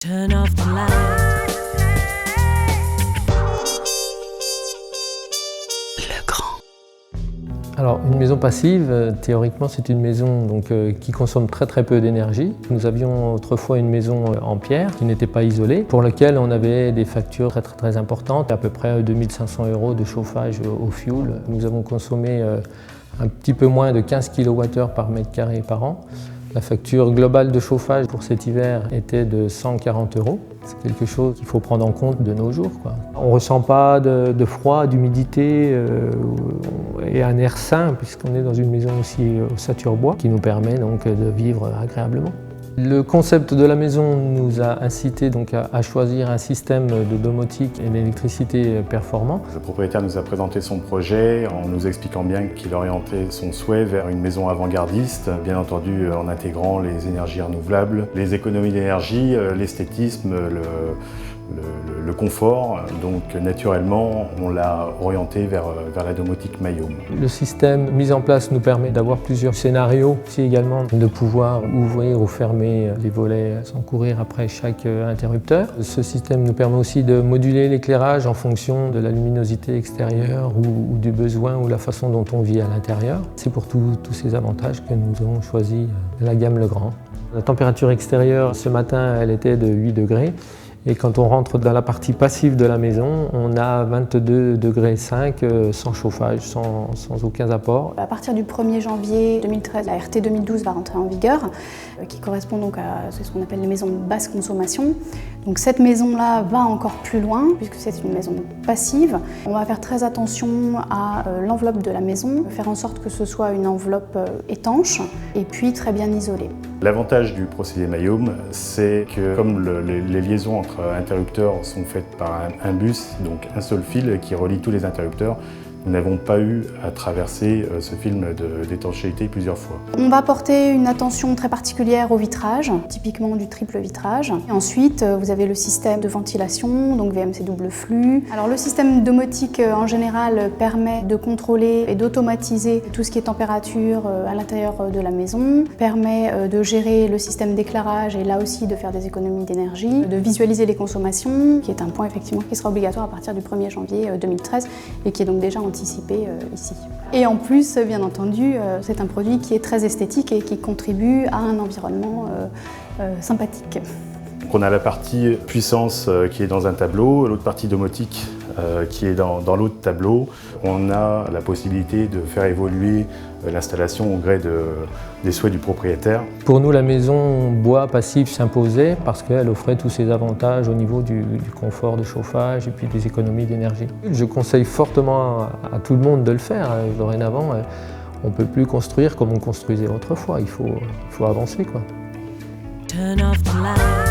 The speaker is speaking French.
Turn off the light. Le grand. Alors, une maison passive, théoriquement, c'est une maison qui consomme très peu d'énergie. Nous avions autrefois une maison en pierre qui n'était pas isolée, pour laquelle on avait des factures très importantes, à peu près 2500 € de chauffage au fioul. Nous avons consommé un petit peu moins de 15 kWh par mètre carré par an. La facture globale de chauffage pour cet hiver était de 140 €. C'est quelque chose qu'il faut prendre en compte de nos jours, quoi. On ne ressent pas de froid, d'humidité et un air sain, puisqu'on est dans une maison aussi ossature bois, qui nous permet donc de vivre agréablement. Le concept de la maison nous a incité donc à choisir un système de domotique et d'électricité performant. Le propriétaire nous a présenté son projet en nous expliquant bien qu'il orientait son souhait vers une maison avant-gardiste, bien entendu en intégrant les énergies renouvelables, les économies d'énergie, l'esthétisme, le confort. Donc naturellement, on l'a orienté vers la domotique Mayum. Le système mis en place nous permet d'avoir plusieurs scénarios, aussi également de pouvoir ouvrir ou fermer les volets sans courir après chaque interrupteur. Ce système nous permet aussi de moduler l'éclairage en fonction de la luminosité extérieure ou du besoin ou la façon dont on vit à l'intérieur. C'est pour tous ces avantages que nous avons choisi la gamme Legrand. La température extérieure ce matin, elle était de 8 degrés. Et quand on rentre dans la partie passive de la maison, on a 22,5 degrés sans chauffage, sans aucun apport. À partir du 1er janvier 2013, la RT 2012 va rentrer en vigueur, qui correspond donc à ce qu'on appelle les maisons de basse consommation. Donc cette maison-là va encore plus loin, puisque c'est une maison passive. On va faire très attention à l'enveloppe de la maison, faire en sorte que ce soit une enveloppe étanche et puis très bien isolée. L'avantage du procédé Mayum, c'est que comme les liaisons entre interrupteurs sont faites par un bus, donc un seul fil qui relie tous les interrupteurs, nous n'avons pas eu à traverser ce film d'étanchéité plusieurs fois. On va porter une attention très particulière au vitrage, typiquement du triple vitrage. Et ensuite, vous avez le système de ventilation, donc VMC double flux. Alors le système domotique en général permet de contrôler et d'automatiser tout ce qui est température à l'intérieur de la maison, permet de gérer le système d'éclairage et là aussi de faire des économies d'énergie, de visualiser les consommations, qui est un point effectivement qui sera obligatoire à partir du 1er janvier 2013 et qui est donc déjà anticipé ici. Et en plus, bien entendu, c'est un produit qui est très esthétique et qui contribue à un environnement sympathique. Donc on a la partie puissance qui est dans un tableau, l'autre partie domotique qui est dans l'autre tableau. On a la possibilité de faire évoluer l'installation au gré des souhaits du propriétaire. Pour nous, la maison bois passif s'imposait parce qu'elle offrait tous ces avantages au niveau du confort de chauffage et puis des économies d'énergie. Je conseille fortement à tout le monde de le faire. Dorénavant, on ne peut plus construire comme on construisait autrefois. Il faut avancer, quoi. Turn off the light.